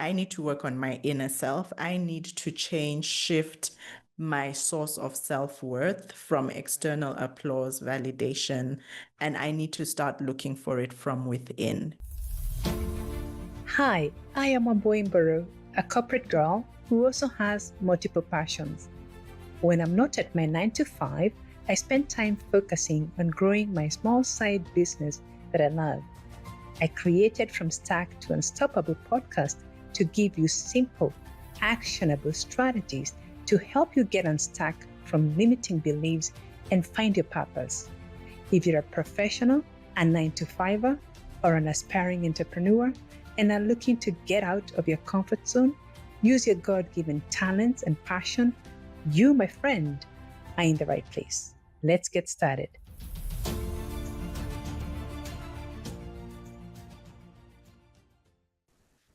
I need to work on my inner self. I need to shift my source of self-worth from external applause, validation, and I need to start looking for it from within. Hi, I am Wambui Mburu, a corporate girl who also has multiple passions. When I'm not at my 9 to 5, I spend time focusing on growing my small side business that I love. I created From Stack to Unstoppable podcast to give you simple, actionable strategies to help you get unstuck from limiting beliefs and find your purpose. If you're a professional, a 9 to 5er, or an aspiring entrepreneur, and are looking to get out of your comfort zone, use your God-given talents and passion, you, my friend, are in the right place. Let's get started.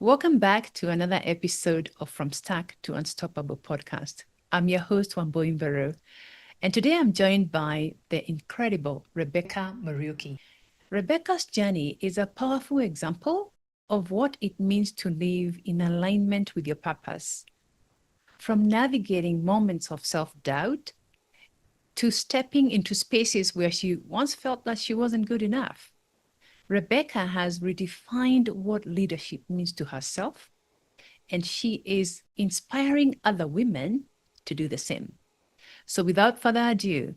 Welcome back to another episode of From Stack to Unstoppable podcast. I'm your host, Wambui Mburu, and today I'm joined by the incredible Rebecca Muriuki. Rebecca's journey is a powerful example of what it means to live in alignment with your purpose. From navigating moments of self-doubt to stepping into spaces where she once felt that she wasn't good enough. Rebecca has redefined what leadership means to herself, and she is inspiring other women to do the same. So without further ado,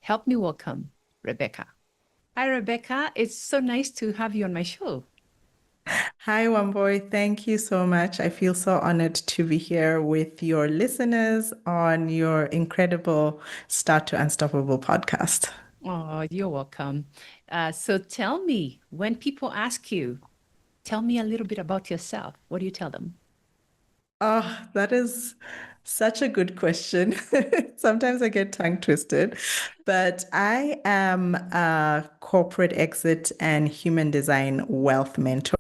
help me welcome Rebecca. Hi, Rebecca. It's so nice to have you on my show. Hi, Wambui. Thank you so much. I feel so honored to be here with your listeners on your incredible Start to Unstoppable podcast. Oh, you're welcome. So tell me, when people ask you, tell me a little bit about yourself. What do you tell them? Oh, that is such a good question. Sometimes I get tongue twisted, but I am a corporate exit and human design wealth mentor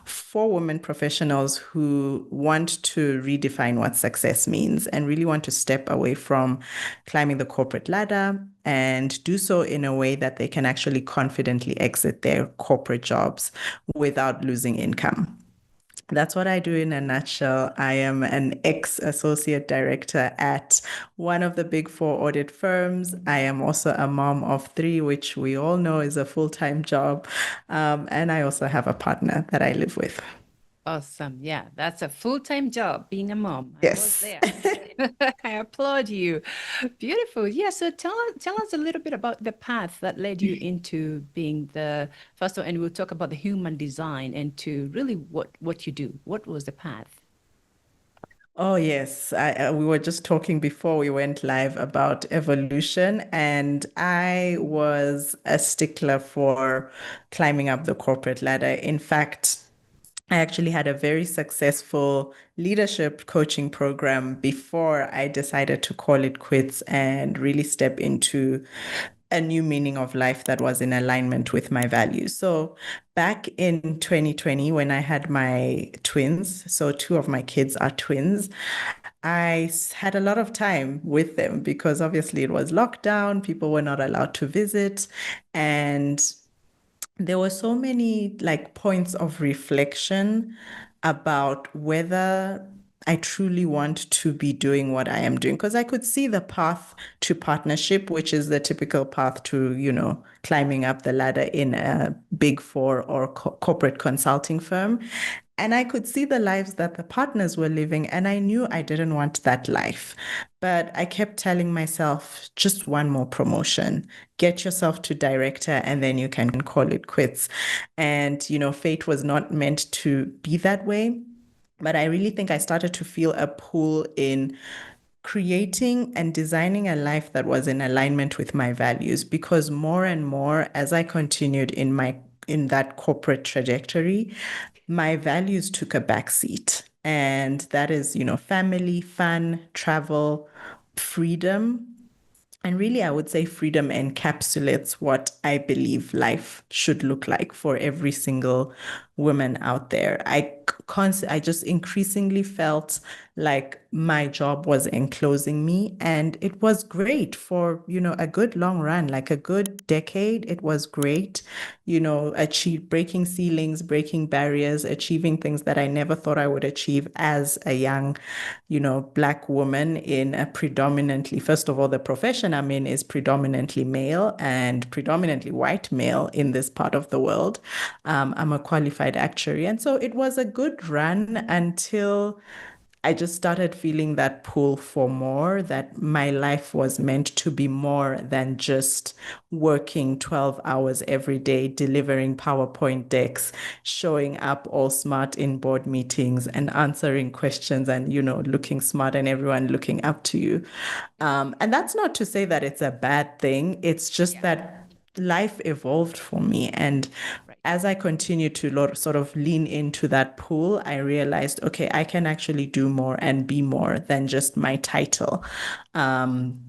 for women professionals who want to redefine what success means and really want to step away from climbing the corporate ladder and do so in a way that they can actually confidently exit their corporate jobs without losing income. That's what I do in a nutshell. I am an ex-associate director at one of the big four audit firms. I am also a mom of 3, which we all know is a full-time job. And I also have a partner that I live with. Awesome. Yeah, that's a full-time job, being a mom. Yes. I was there. I applaud you. Beautiful. Yeah, so tell us a little bit about the path that led you into being the first one, and we'll talk about the human design and to really what you do. What was the path? Oh, yes. We were just talking before we went live about evolution, and I was a stickler for climbing up the corporate ladder. In fact, I actually had a very successful leadership coaching program before I decided to call it quits and really step into a new meaning of life that was in alignment with my values. So back in 2020, when I had my twins, so 2 of my kids are twins, I had a lot of time with them because obviously it was lockdown, people were not allowed to visit, and there were so many points of reflection about whether I truly want to be doing what I am doing, because I could see the path to partnership, which is the typical path to, climbing up the ladder in a big 4 or corporate consulting firm. And I could see the lives that the partners were living, and I knew I didn't want that life. But I kept telling myself, just one more promotion, get yourself to director, and then you can call it quits. And, fate was not meant to be that way. But I really think I started to feel a pull in creating and designing a life that was in alignment with my values, because more and more as I continued in that corporate trajectory, my values took a backseat. And that is, family, fun, travel, freedom. And really, I would say freedom encapsulates what I believe life should look like for every single women out there. I just increasingly felt like my job was enclosing me, and it was great for, a good long run, like a good decade. It was great, achieve breaking ceilings, breaking barriers, achieving things that I never thought I would achieve as a young, Black woman in a predominantly, first of all, the profession I'm in is predominantly male and predominantly white male in this part of the world. I'm a qualified actuary. And so it was a good run until I just started feeling that pull for more, that my life was meant to be more than just working 12 hours every day, delivering PowerPoint decks, showing up all smart in board meetings and answering questions and, looking smart and everyone looking up to you. And that's not to say that it's a bad thing. It's just Yeah. that life evolved for me. And Right. as I continued to sort of lean into that pool, I realized, okay, I can actually do more and be more than just my title. Um,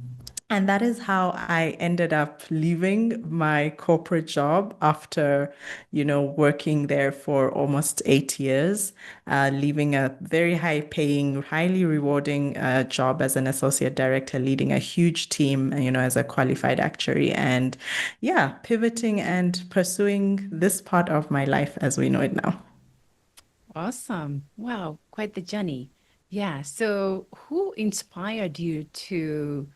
and that is how I ended up leaving my corporate job after, working there for almost 8 years, leaving a very high paying, highly rewarding job as an associate director, leading a huge team, as a qualified actuary. And yeah, pivoting and pursuing this part of my life as we know it now. Awesome. Wow, quite the journey. Yeah. So who inspired you to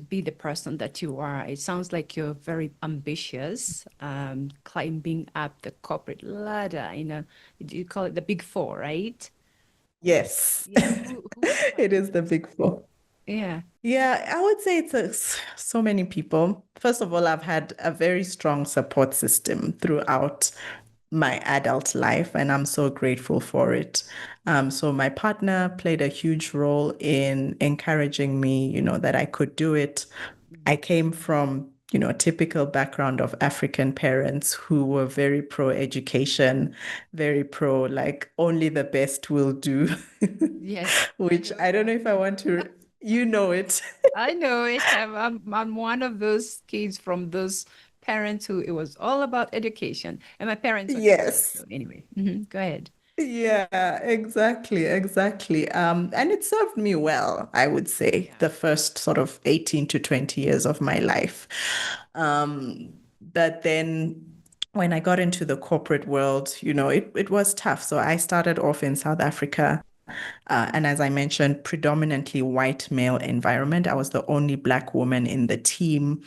be the person that you are? It sounds like you're very ambitious, climbing up the corporate ladder, you call it the big four, right? Yes, Yeah. Who it inspired is the you? big four. Yeah. Yeah, I would say so many people. First of all, I've had a very strong support system throughout my adult life, and I'm so grateful for it. So my partner played a huge role in encouraging me, that I could do it. I came from, a typical background of African parents who were very pro education, very pro, like, only the best will do, Yes, I which know I don't know that. if I want to, you know it. I know it. I'm one of those kids from those parents who it was all about education. And my parents are teachers. So Yes. anyway, go ahead. Yeah, exactly, exactly. And it served me well, I would say, Yeah. the first sort of 18 to 20 years of my life. But then when I got into the corporate world, it was tough. So I started off in South Africa. And as I mentioned, predominantly white male environment. I was the only Black woman in the team.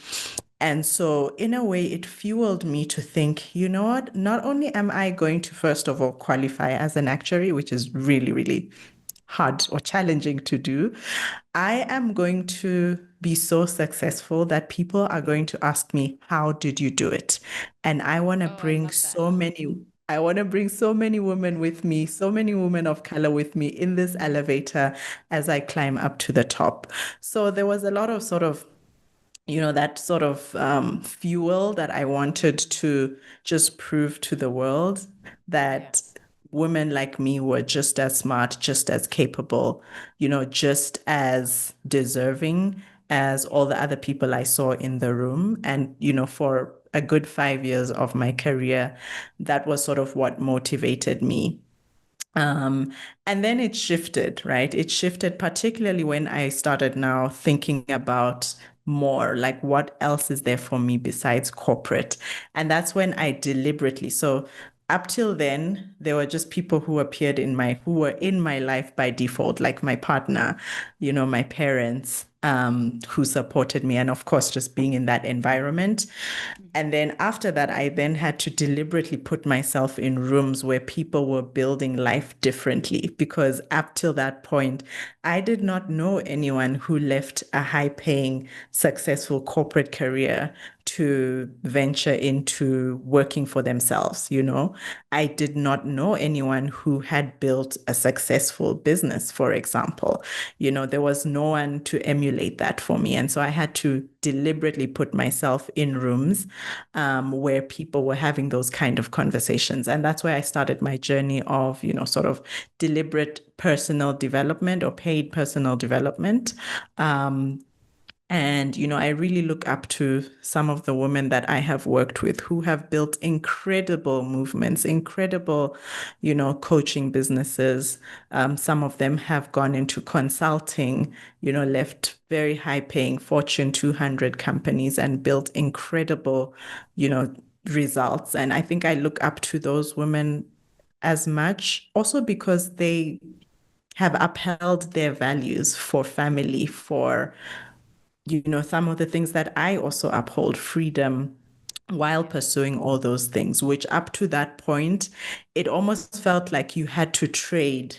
And so, in a way, it fueled me to think, you know what? Not only am I going to, first of all, qualify as an actuary, which is really, really hard or challenging to do, I am going to be so successful that people are going to ask me, how did you do it? And Oh, I love that. I want to bring so many women with me, so many women of color with me in this elevator as I climb up to the top. So there was a lot of sort of that sort of fuel that I wanted to just prove to the world Yeah. that women like me were just as smart, just as capable, just as deserving as Yeah. all the other people I saw in the room. And, for a good 5 years of my career, that was sort of what motivated me. Um, and then it shifted, right? It shifted, particularly when I started now thinking about more, like what else is there for me besides corporate? And that's when I deliberately, so up till then, there were just people who were in my life by default, like my partner, my parents, who supported me, and of course, just being in that environment. And then after that, I then had to deliberately put myself in rooms where people were building life differently because up till that point, I did not know anyone who left a high paying, successful corporate career to venture into working for themselves, I did not know anyone who had built a successful business, for example. There was no one to emulate that for me. And so I had to deliberately put myself in rooms where people were having those kind of conversations. And that's where I started my journey of, sort of deliberate personal development or paid personal development. Um, And, I really look up to some of the women that I have worked with who have built incredible movements, incredible, coaching businesses. Some of them have gone into consulting, left very high paying Fortune 200 companies and built incredible, you know, results. And I think I look up to those women as much also because they have upheld their values for family, for some of the things that I also uphold, freedom, while Yeah. pursuing all those things, which up to that point, it almost felt like you had to trade.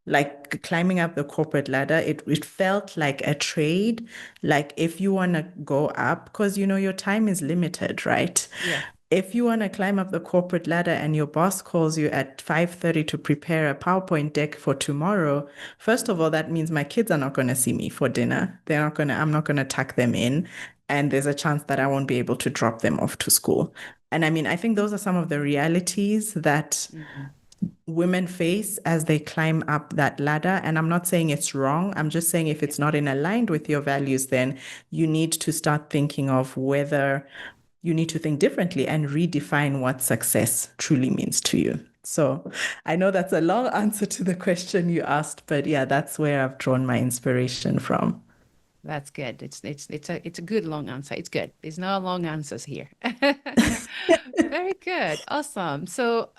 Like climbing up the corporate ladder, it felt like a trade. Like if you want to go up, because your time is limited, right? Yeah. If you want to climb up the corporate ladder and your boss calls you at 5:30 to prepare a PowerPoint deck for tomorrow, first of all, that means my kids are not going to see me for dinner. I'm not going to tuck them in. And there's a chance that I won't be able to drop them off to school. And I mean, I think those are some of the realities that Mhm. women face as they climb up that ladder. And I'm not saying it's wrong. I'm just saying if Yeah. it's not in aligned with your values, then you need to start thinking of whether you need to think differently and redefine what success truly means to you. So I know that's a long answer to the question you asked, but yeah, that's where I've drawn my inspiration from. That's good. It's a good long answer. It's good. There's no long answers here. Very good. Awesome. So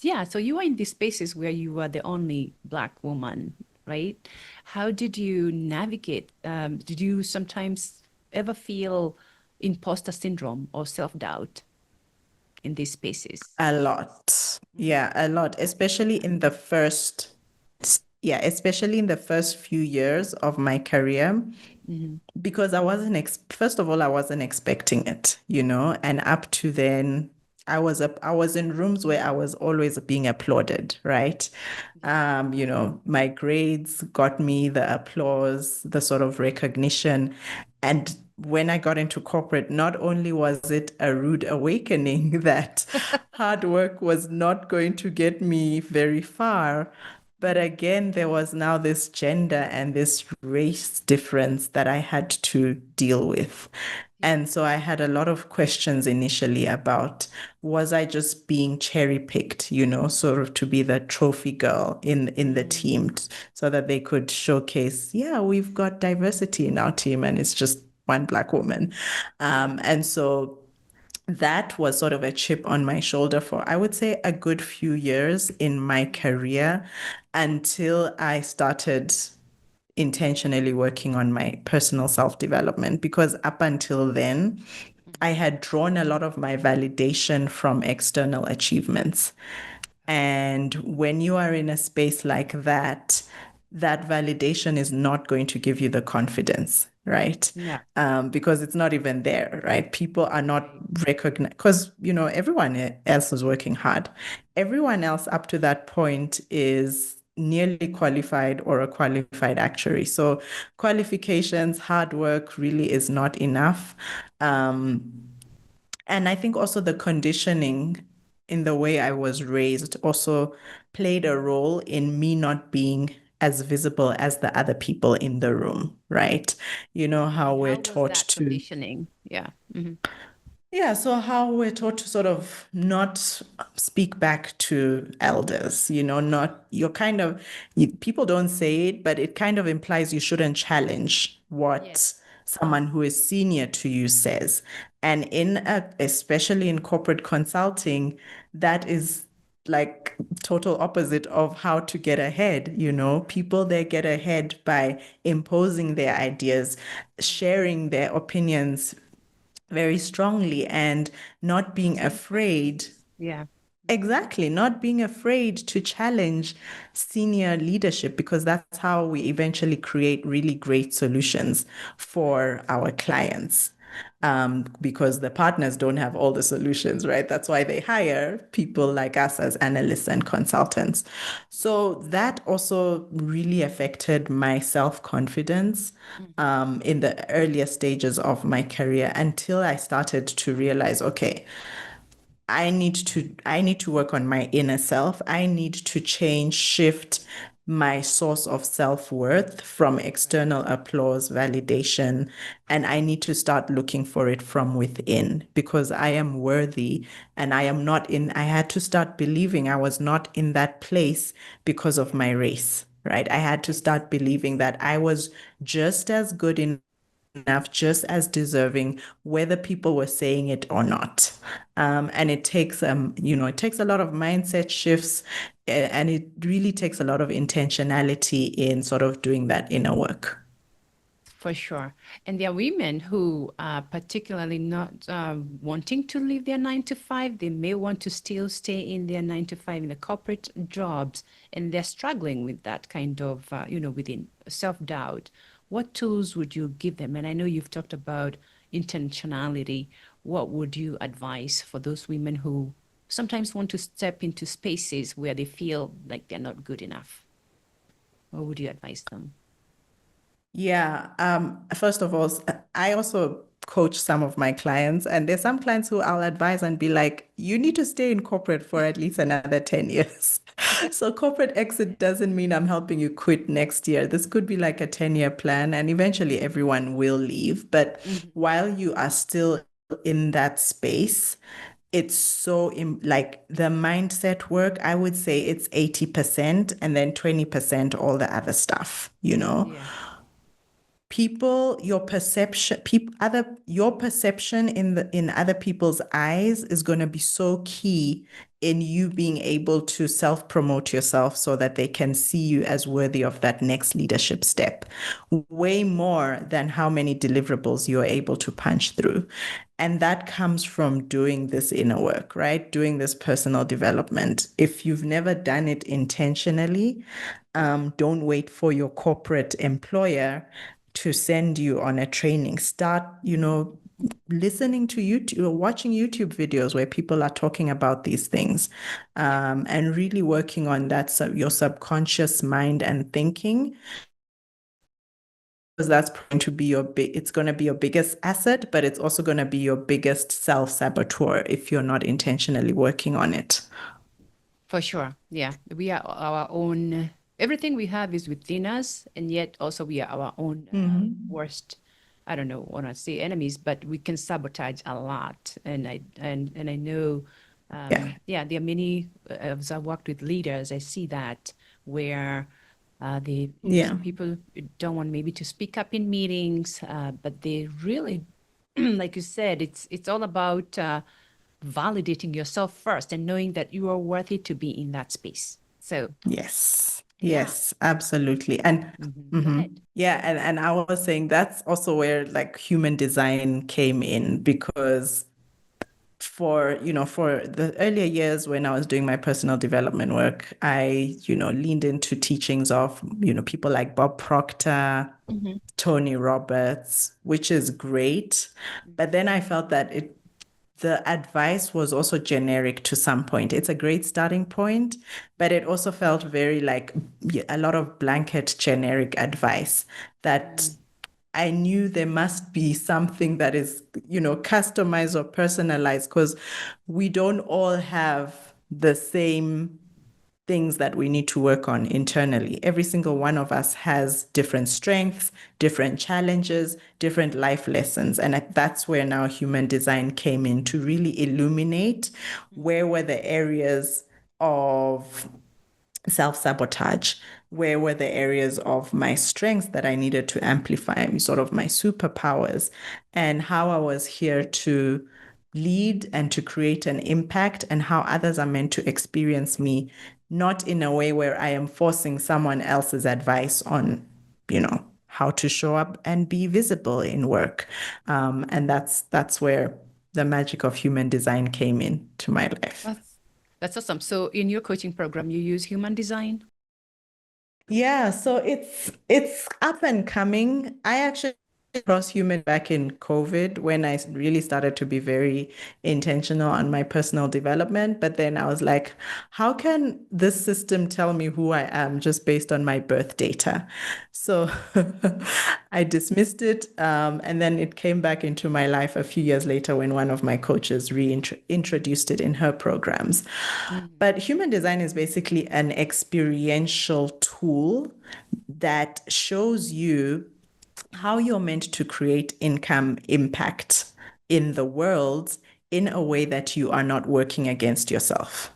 yeah, so you were in these spaces where you were the only Black woman, right? How did you navigate? Did you sometimes ever feel imposter syndrome or self-doubt in these spaces? A lot. Mm. Yeah, a lot, especially in the first few years of my career, Mhm. because first of all, I wasn't expecting it, and up to then, I was in rooms where I was always being applauded, right? Yeah. My grades got me the applause, the sort of recognition. And when I got into corporate, not only was it a rude awakening that hard work was not going to get me very far, but Mhm. again, there was now this gender and this race difference that I had to deal with. Yeah. And so I had a lot of questions initially about, was I just being cherry picked, sort of to be the trophy girl in the Mm. team so that they could showcase, yeah, we've got diversity in our team and it's just one Black woman. Yeah. And so that was sort of a chip on my shoulder for, I would say, a good few years in my Mm. career until I started intentionally working on my personal self-development. Because up until then, I Mhm. had drawn a lot of my validation from external achievements. And when you are in a space like that, that validation is not going to give you the confidence, right? Yeah. Because it's not even there, right? People are not Right. recognized because, everyone else is working hard. Everyone else up to that point is nearly qualified or a qualified actuary. So qualifications, hard work really is not enough. Um, and I think also the conditioning in the way I was raised also played a role in me not being as visible as the other people in the room, right? You know how And we're how was taught that to conditioning? Yeah. Hmm. yeah, so how we're taught to sort of not speak back to elders, not you're kind of people don't say it, but it kind of implies you shouldn't challenge Yes. what someone who is senior to you says. And especially in corporate consulting, that is like total opposite of how to get ahead, people there get ahead by imposing their ideas, sharing their opinions very strongly and not being Using afraid. facts. Yeah. Exactly, not being afraid to challenge senior leadership because that's how we eventually create really great solutions Right. for our clients. Because the partners don't have all the solutions, right? That's why they hire people like us as analysts and consultants. So that also really affected my self-confidence Mhm. in the earlier stages of my career until I started to realize, okay, I need to work on my inner self. I need to change, shift, my source of self-worth from external applause, validation, and I need to start looking for it from within because I am worthy and I had to start believing I was not in that place because of my race, right? I had to Yes. start believing that I was just as good enough, just as deserving, whether people were saying it or not. And it takes, it takes a lot of mindset shifts, and it really takes a lot of intentionality in sort of doing that inner work. For sure. And there are women who are particularly not wanting to leave their 9 to 5. They may want to still stay in their 9 to 5 in the corporate jobs, and they're struggling with that kind of, within self-doubt. What tools would you give them? And I know you've talked about intentionality. What would you advise for those women who sometimes want to step into spaces where they feel like they're not good enough? What would you advise them? Yeah. First of all, I also coach some of my clients, and there's some clients who I'll advise and be like, you need to stay in corporate for at least another 10 years. So corporate exit doesn't mean I'm helping you quit next year. This could be like a 10-year plan, and eventually everyone will leave. But Mhm. while you are still in that space, it's so like the mindset work, I would say it's 80% and then 20% all the other stuff, Yeah. people, your perception, your perception in other people's eyes is going to be so key in you being able to self-promote yourself so that they can see you as worthy of that next leadership step, way more than how many deliverables you're able to punch through. And that comes from doing this inner work, right? Doing this personal development. If you've never done it intentionally, don't wait for your corporate employer to send you on a training. Start, listening to YouTube or watching YouTube videos where people are talking about these things, and really working on that, your subconscious mind and thinking, because that's going to be it's going to be your biggest asset, but it's also going to be your biggest self-saboteur if you're not intentionally working on it. For sure. Yeah. We are our own, everything we have is within us. And yet also we are our own worst, I don't know, want to say enemies, but we can sabotage a lot. And I know, Yeah. there are many, as I worked with leaders, I see that where Yeah. some people don't want maybe to speak up in meetings, but they really, like you said, it's all about validating yourself first and knowing that you are worthy to be in that space. So, Yes. yeah. Yes, absolutely. And Go ahead. yeah, and I was saying that's also where like human design came in because for the earlier years when I was doing my personal development work, I, leaned into teachings of, people like Bob Proctor, Mhm. Tony Roberts, which is great. But then I felt that the advice was also generic to some point. It's a great starting point, but it also felt very like a lot of blanket generic advice that I knew there must be something that is, customized or personalized because we don't all have the same things that we need to work on internally. Every single one of us has different strengths, different challenges, different life lessons. And that's where now human design came in to really illuminate where were the areas of self-sabotage, where were the areas of my strengths that I needed to amplify, sort of my superpowers, and how I was here to lead and to create an impact, and how others are meant to experience me, not in a way where I am forcing someone else's advice on, how to show up and be visible in work. And that's where the magic of human design came into my life. That's awesome. So in your coaching program, you use human design? Yeah, so it's up and coming. I actually cross human back in COVID when I really started to be very intentional on my personal development. But then I was like, how can this system tell me who I am just based on my birth data? So I dismissed it. And then it came back into my life a few years later when one of my coaches reintroduced it in her programs. Mhm. But human design is basically an experiential tool tool that shows you how you're meant to create income impact in the world in a way that you are not working against yourself,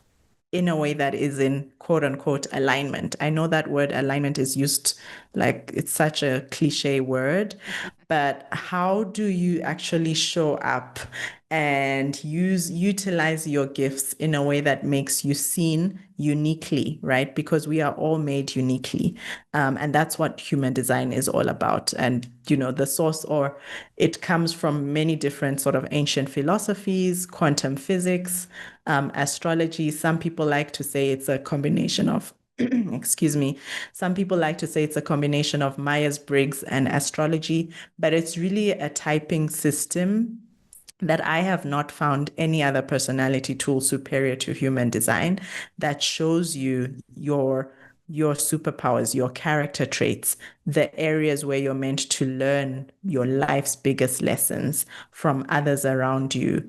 in a way that is in quote unquote alignment. I know that word alignment is used like it's such a cliche word, but how do you actually show up and utilize your gifts in a way that makes you seen uniquely, right? Because we are all made uniquely. And that's what human design is all about. And, the source, or it comes from many different sort of ancient philosophies, quantum physics, astrology. Some people like to say it's a combination of excuse me. Some people like to say it's a combination of Myers-Briggs and astrology, but it's really a typing system that I have not found any other personality tool superior to human design that shows you your superpowers, your character traits, the areas where you're meant to learn your life's biggest lessons from others around you,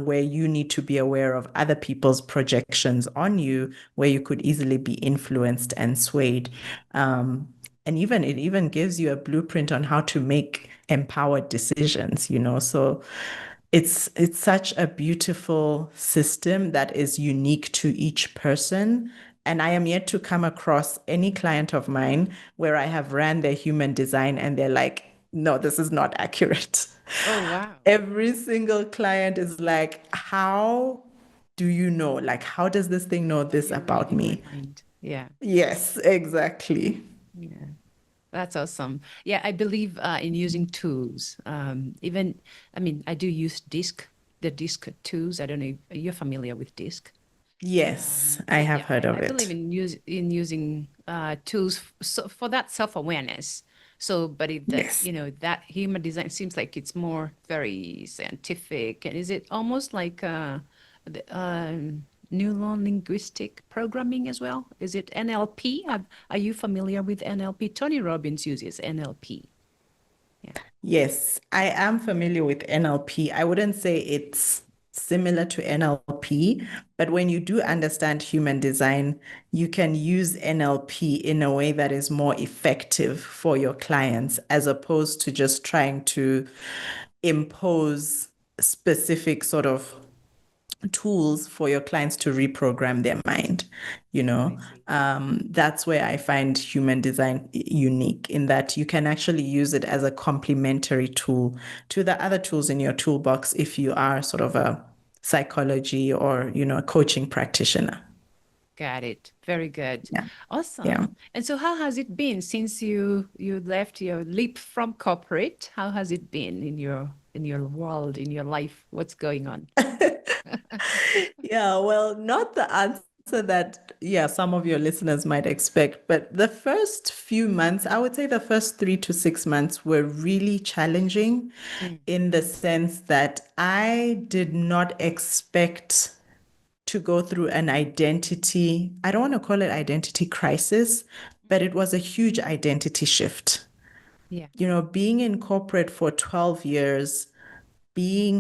where you need to be aware of other people's projections on you, where you could easily be influenced and swayed. And it even gives you a blueprint on how to make empowered decisions. So it's such a beautiful system that is unique to each person. And I am yet to come across any client of mine where I have ran their human design and they're like, no, this is not accurate. Oh, wow. Every single client is like, how do you know? Like, how does this thing know this You're about reading my me? mind. Yeah. Yes, exactly. Yeah. That's awesome. Yeah, I believe in using tools. I do use the disc tools. I don't know if you're familiar with disc. Yes, I have heard of I believe it. in using tools for that self-awareness. So, but Yes. that human design seems like it's more very scientific. And is it almost like neural linguistic programming as well? Is it NLP? Are you familiar with NLP? Tony Robbins uses NLP. Yeah. Yes, I am familiar with NLP. I wouldn't say it's similar to NLP, but when you do understand human design, you can use NLP in a way that is more effective for your clients, as opposed to just trying to impose specific sort of tools for your clients to reprogram their mind. You I know, see. that's where I find human design unique in that you can actually use it as a complementary tool to the other tools in your toolbox if you are sort of a psychology or, a coaching practitioner. Got it. Very good. Yeah. Yeah. Awesome. And so how has it been since you left your leap from corporate? How has it been in your world, in your life? What's going on? Yeah, well, not the answer that, yeah, some of your listeners might expect, but the first few months, I would say the first 3 to 6 months were really challenging Mm. in the sense that I did not expect to go through an identity, I don't want to call it identity crisis, but it was a huge identity shift. Yeah. Being in corporate for 12 years,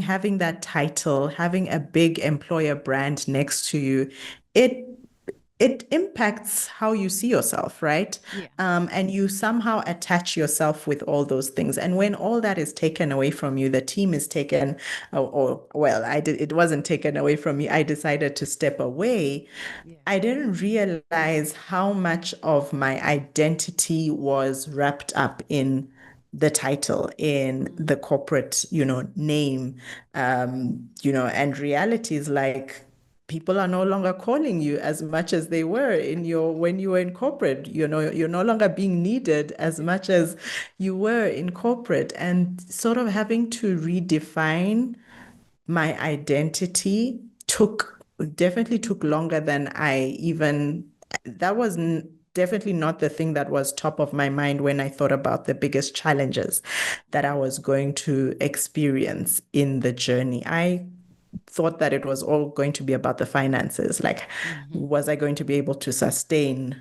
having that title, having a big employer brand next to you, it it impacts how you see yourself, right? Yeah. And you somehow attach yourself with all those things. And when all that is taken away from you, the team is taken, or well, it wasn't taken away from me. I decided to step away. Yeah. I didn't realize how much of my identity was wrapped up in the title, in the corporate, name, and reality is like people are no longer calling you as much as they were when you were in corporate. You're no longer being needed as much as you were in corporate, and sort of having to redefine my identity definitely took longer than that was definitely not the thing that was top of my mind when I thought about the biggest challenges that I was going to experience in the journey. I thought that it was all going to be about the finances. Like, Mhm. was I going to be able to sustain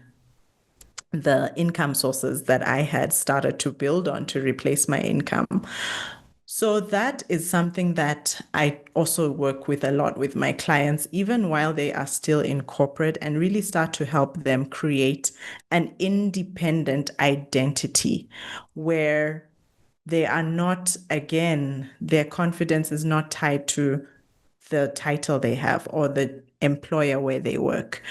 the income sources that I had started to build on to replace my income? So that is something that I also work with a lot with my clients, even while they are still in corporate, and really start to help them create an independent identity where they are not, again, their confidence is not tied to the title they have or the employer where they work.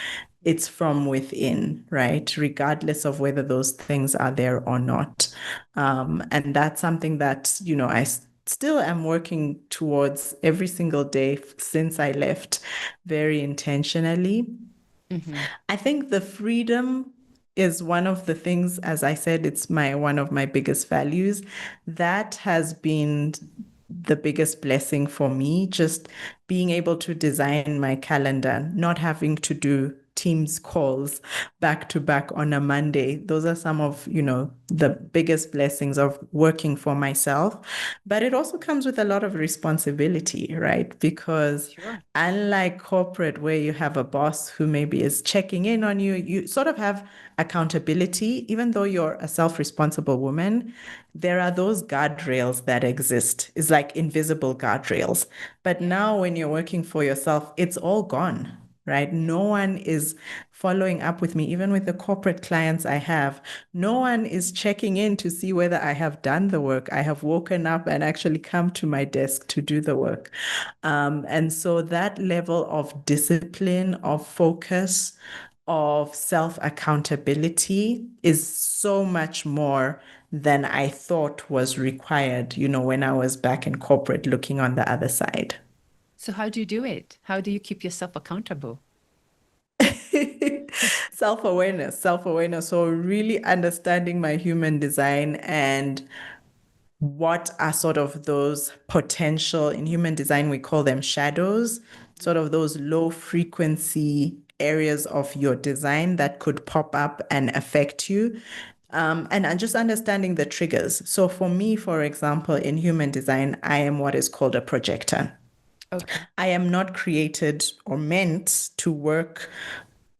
It's from within, right? Regardless of whether those things are there or not. And that's something that, I still am working towards every single day since I left very intentionally. Mm-hmm. I think the freedom is one of the things, as I said, it's one of my biggest values. That has been the biggest blessing for me, just being able to design my calendar, not having to do Teams calls back to back on a Monday. Those are some of, the biggest blessings of working for myself. But it also comes with a lot of responsibility, right? Because Sure. unlike corporate, where you have a boss who maybe is checking in on you, you sort of have accountability. Even though you're a self-responsible woman, there are those guardrails that exist. It's like invisible guardrails. But Yeah. now when you're working for yourself, it's all gone, right? Yeah. No one is following up with me, even with the corporate clients I have. No one is checking in to see whether I have done the work. I have woken up and actually come to my desk to do the work. And so that level of discipline, of focus, of self accountability is so much more than I thought was required, when I was back in corporate looking on the other side. So how do you do it? How do you keep yourself accountable? Self-awareness, self-awareness. So really understanding my human design and what are sort of those potential, in human design, we call them shadows, sort of those low frequency areas of your design that could pop up and affect you. And just understanding the triggers. So for me, for example, in human design, I am what is called a projector. Okay. I am not created or meant to work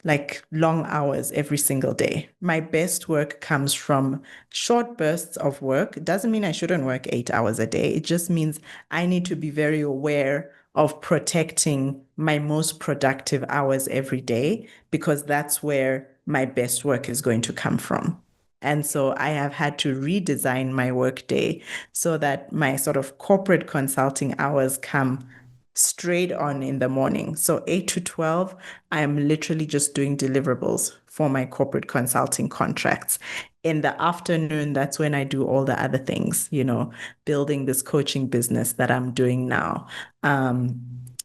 like long hours every single day. My best work comes from short bursts of work. It doesn't mean I shouldn't work 8 hours a day. It just means I need to be very aware of protecting my most productive hours every day because that's where my best work is going to come from. And so I have had to redesign my workday so that my sort of corporate consulting hours come straight on in the morning. So 8 to 12, I am literally just doing deliverables for my corporate consulting contracts. In the afternoon, that's when I do all the other things, building this coaching business that I'm doing now.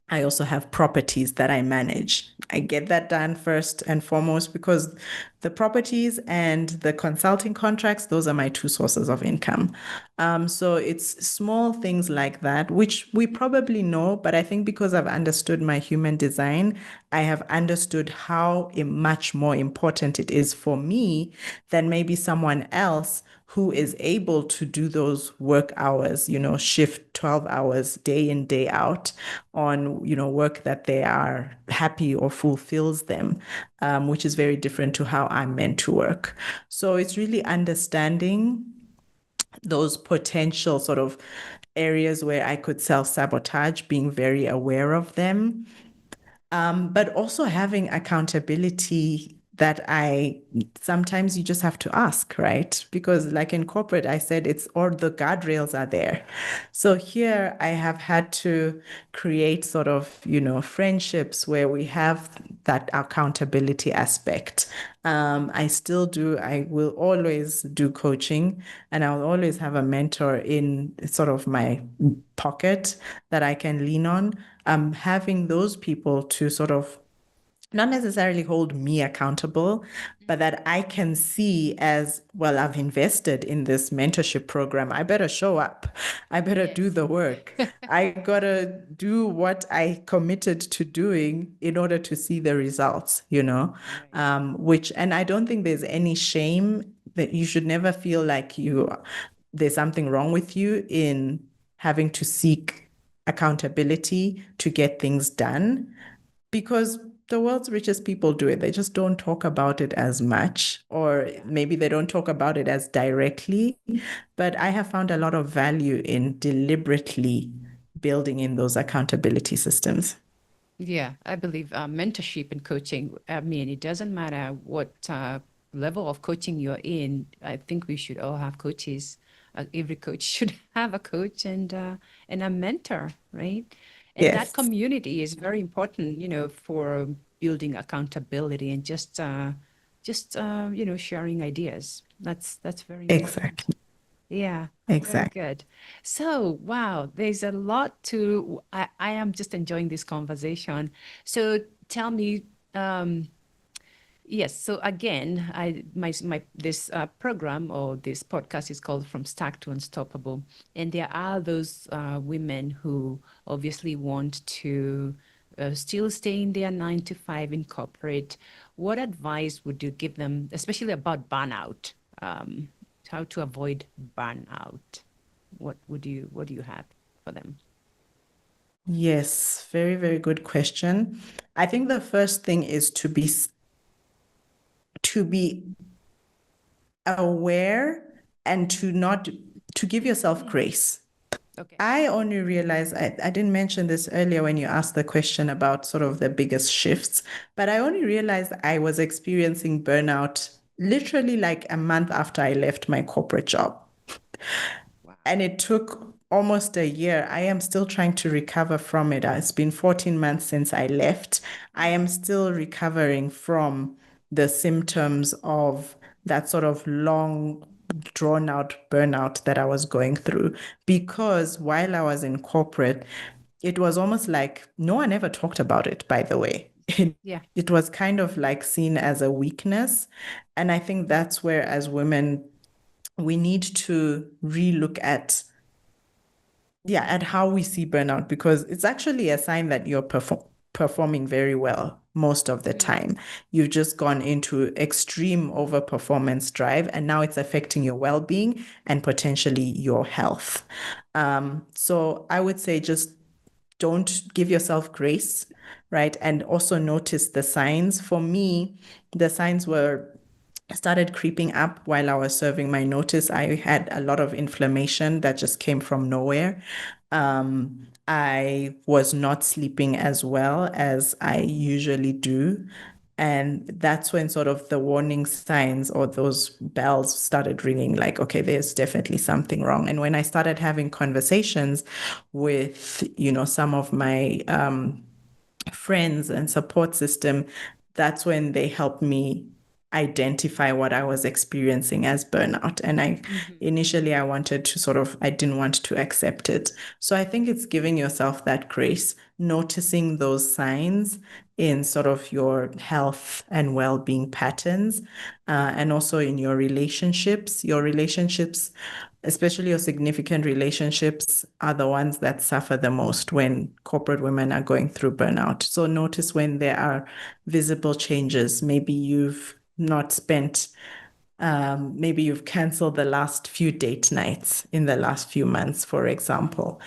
I also have properties that I manage. I get that done first and foremost because the properties and the consulting contracts, those are my two sources of income. So it's small things like that, which we probably know, but I think because I've understood my human design, I have understood how much more important it is for me than maybe someone else who is able to do those work hours, shift 12 hours day in, day out on, work that they are happy or fulfills them, which is very different to how I'm meant to work. So it's really understanding those potential sort of areas where I could self-sabotage, being very aware of them, but also having accountability that I sometimes you just have to ask, right? Because like in corporate, I said it's or the guardrails are there. So here I have had to create sort of, friendships where we have that accountability aspect. I will always do coaching and I'll always have a mentor in sort of my pocket that I can lean on. Having those people to sort of not necessarily hold me accountable, but that I can see as well, I've invested in this mentorship program. I better show up. I better do Yes. the work. I gotta do what I committed to doing in order to see the results, Right. and I don't think there's any shame that you should never feel like there's something wrong with you in having to seek accountability to get things done because the world's richest people do it. They just don't talk about it as much, or Yeah. maybe they don't talk about it as directly. But I have found a lot of value in deliberately building in those accountability systems. Yeah, I believe mentorship and coaching, I mean, it doesn't matter what level of coaching you're in. I think we should all have coaches. Every coach should have a coach and a mentor, right? And that Yes, community is very important, for building accountability and just sharing ideas. That's very important. exactly. Yeah, very Exactly. good. So, wow, there's a lot I am just enjoying this conversation. So tell me, um, yes, so again, this program or this podcast is called From Stack to Unstoppable. And there are those women who obviously want to still stay in their 9 to 5 in corporate. What advice would you give them, especially about burnout? Um, how to avoid burnout? What do you have for them? Yes, very, very good question. I think the first thing is to be aware and to give yourself grace. Okay. I only realized I didn't mention this earlier when you asked the question about sort of the biggest shifts, but I only realized I was experiencing burnout literally like a month after I left my corporate job. Wow. And it took almost a year. I am still trying to recover from it. It's been 14 months since I left. I am still recovering from the symptoms of that sort of long, drawn out burnout that I was going through. Because while I was in corporate, it was almost like no one ever talked about it, by the way. Yeah. It was kind of like seen as a weakness. And I think that's where, as women, we need to relook at at how we see burnout, because it's actually a sign that you're performing very well most of the Mm, time. You've just gone into extreme overperformance drive, and now it's affecting your well-being and potentially your health. So I would say just don't give yourself grace, right? And also notice the signs. For me, the signs were started creeping up while I was serving my notice. I had a lot of inflammation that just came from nowhere. I was not sleeping as well as I usually do. And that's when sort of the warning signs or those bells started ringing, like, okay, there's definitely something wrong. And when I started having conversations with, some of my friends and support system, that's when they helped me identify what I was experiencing as burnout. And mhm. initially I wanted to I didn't want to accept it. So I think it's giving yourself that grace, noticing those signs in sort of your health and well-being patterns, and also in your relationships. Your relationships, especially your significant relationships, are the ones that suffer the most when corporate women are going through burnout. So notice when there are visible changes. Maybe you've not spent, maybe you've canceled the last few date nights in the last few months, for example,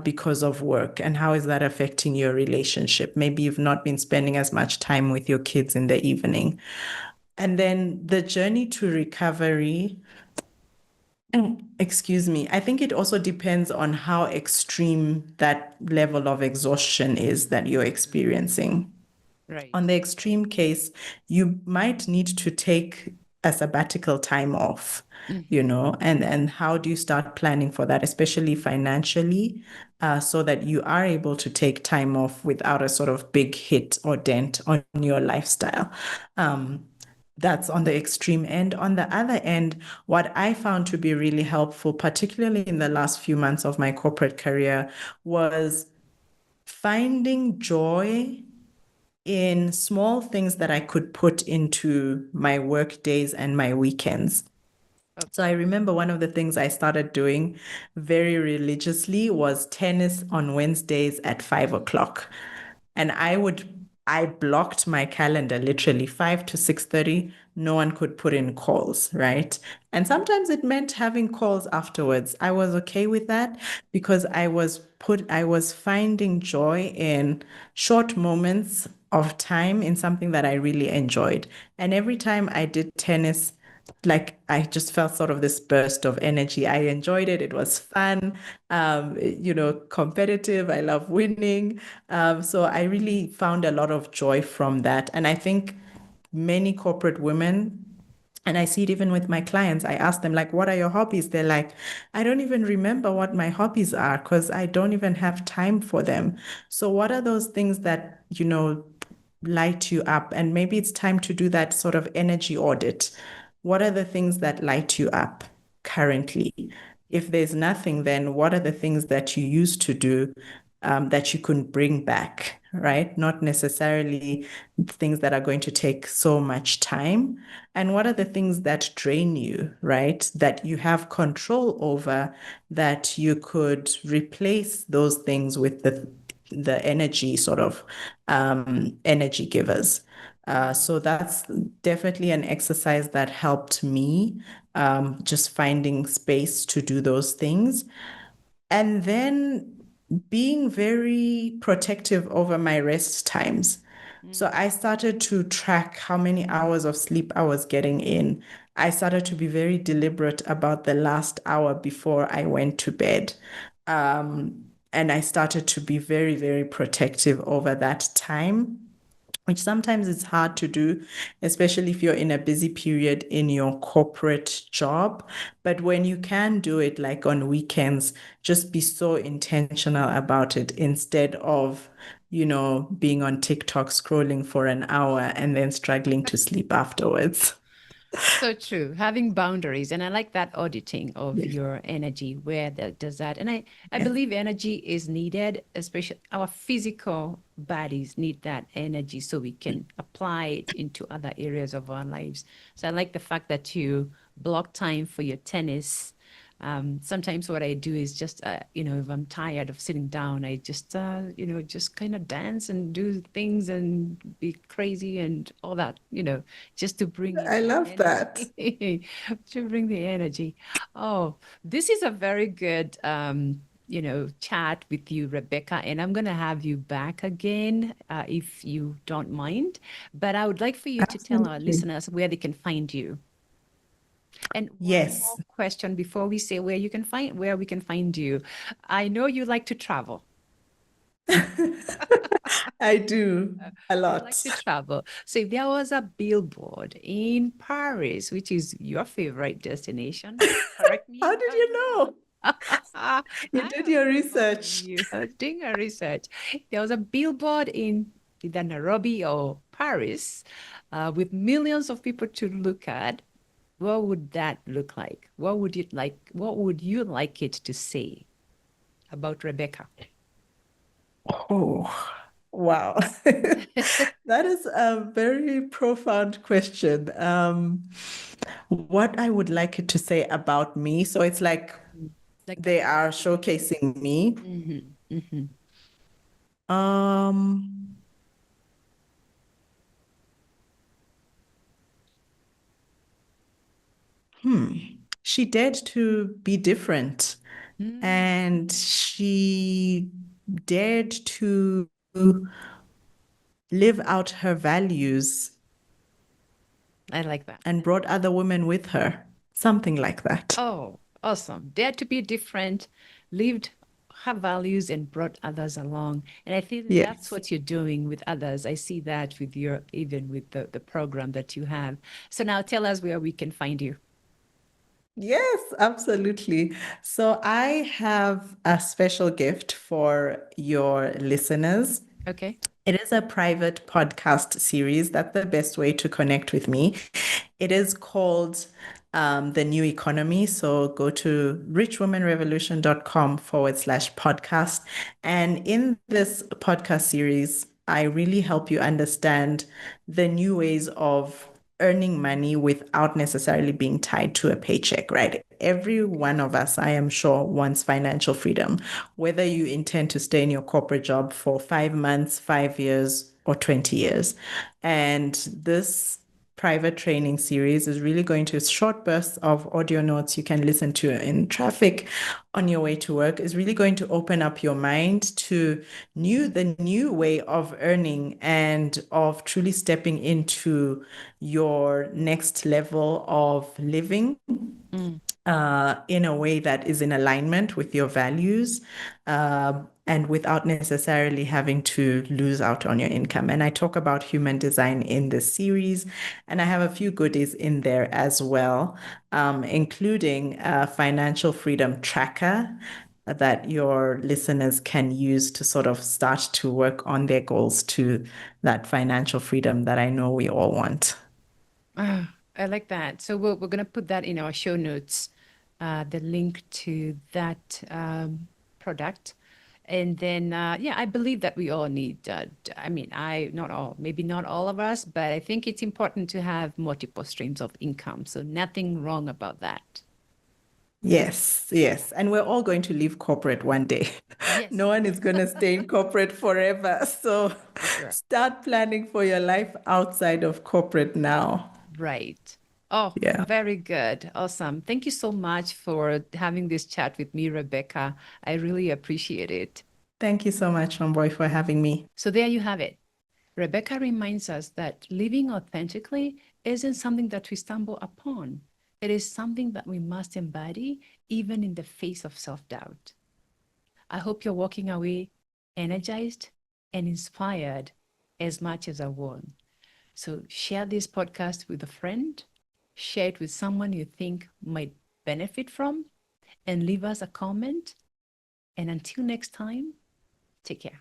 because of work. And how is that affecting your relationship? Maybe you've not been spending as much time with your kids in the evening. And then the journey to recovery, excuse me, I think it also depends on how extreme that level of exhaustion is that you're experiencing. On Right. the extreme case, you might need to take a sabbatical time off, Hmm. and how do you start planning for that, especially financially, so that you are able to take time off without a sort of big hit or dent on your lifestyle. That's on the extreme end. On the other end, what I found to be really helpful, particularly in the last few months of my corporate career, was finding joy in small things that I could put into my work days and my weekends. So I Okay. remember one of the things I started doing very religiously was tennis on Wednesdays at 5 o'clock. And I blocked my calendar literally 5 to 6:30. No one could put in calls, right? And sometimes it meant having calls afterwards. I was okay with that because I was finding joy in short moments of time in something that I really enjoyed. And every time I did tennis, like I just felt sort of this burst of energy. I enjoyed it. It was fun, competitive. I love winning. So I really found a lot of joy from that. And I think many corporate women, and I see it even with my clients. I ask them, like, what are your hobbies? They're like, I don't even remember what my hobbies are because I don't even have time for them. So, what are those things that, light you up? And maybe it's time to do that sort of energy audit. What are the things that light you up currently? If there's nothing, then what are the things that you used to do that you couldn't bring back, right? Not necessarily things that are going to take so much time. And what are the things that drain you, right? That you have control over, that you could replace those things with the energy sort of energy givers. So that's definitely an exercise that helped me, just finding space to do those things. And then being very protective over my rest times. So I started to track how many hours of sleep I was getting in. I started to be very deliberate about the last hour before I went to bed. And I started to be very, very protective over that time, which sometimes it's hard to do, especially if you're in a busy period in your corporate job. But when you can do it, like on weekends, just be so intentional about it instead of, being on TikTok scrolling for an hour and then struggling to sleep afterwards. So true. Having boundaries. And I like that auditing of Yes. your energy, where that does that. And I Yes. believe energy is needed, especially our physical bodies need that energy so we can apply it into other areas of our lives. So I like the fact that you block time for your tennis. Sometimes what I do is just, if I'm tired of sitting down, I just, just kind of dance and do things and be crazy and all that, just to bring in I that love that. energy, to bring the energy. Oh, this is a very good, chat with you, Rebecca, and I'm going to have you back again, if you don't mind. But I would like for you to tell our Absolutely. listeners where they can find you. And one more Yes, question before we say where we can find you. I know you like to travel. I do a You like lot. to travel. So if there was a billboard in Paris, which is your favorite destination, correct me How if did I'm you wrong. know? I You did am your following research. you. I was doing a research. There was a billboard in either Nairobi or Paris, with millions of people to look at. What would that look like? What would you like it to say about Rebecca? Oh, wow. That is a very profound question. What I would like it to say about me. So it's like Like they about are you. showcasing me. Hmm. Hmm. Um, she dared to be different, Mm, and she dared to live out her values I like that. and brought other women with her, something like that. Oh, awesome. Dare to be different, lived her values and brought others along. And I think that's Yes. what you're doing with others. I see that with even with the program that you have. So now tell us where we can find you. Yes, absolutely. So I have a special gift for your listeners. Okay. It is a private podcast series. That's the best way to connect with me. It is called The New Economy. So go to richwomanrevolution.com/podcast. And in this podcast series, I really help you understand the new ways of earning money without necessarily being tied to a paycheck, right? Every one of us, I am sure, wants financial freedom, whether you intend to stay in your corporate job for 5 months, 5 years, or 20 years. And this private training series is really going to short bursts of audio notes you can listen to in traffic on your way to work is really going to open up your mind to the new way of earning and of truly stepping into your next level of living in a way that is in alignment with your values, and without necessarily having to lose out on your income. And I talk about human design in this series, and I have a few goodies in there as well, including a financial freedom tracker that your listeners can use to sort of start to work on their goals to that financial freedom that I know we all want. I like that. So we're going to put that in our show notes, the link to that product. And then, yeah, I believe that we all need, I mean, not all, maybe not all of us, but I think it's important to have multiple streams of income. So nothing wrong about that. Yes, yes. And we're all going to leave corporate one day. Yes. No one is going to stay in corporate forever. So For sure. start planning for your life outside of corporate now. Right. Oh, Yeah. very good. Awesome. Thank you so much for having this chat with me, Rebecca. I really appreciate it. Thank you so much, Wambui, for having me. So there you have it. Rebecca reminds us that living authentically isn't something that we stumble upon. It is something that we must embody even in the face of self-doubt. I hope you're walking away energized and inspired as much as I was. So share this podcast with a friend, share it with someone you think might benefit from, and leave us a comment. And until next time, take care.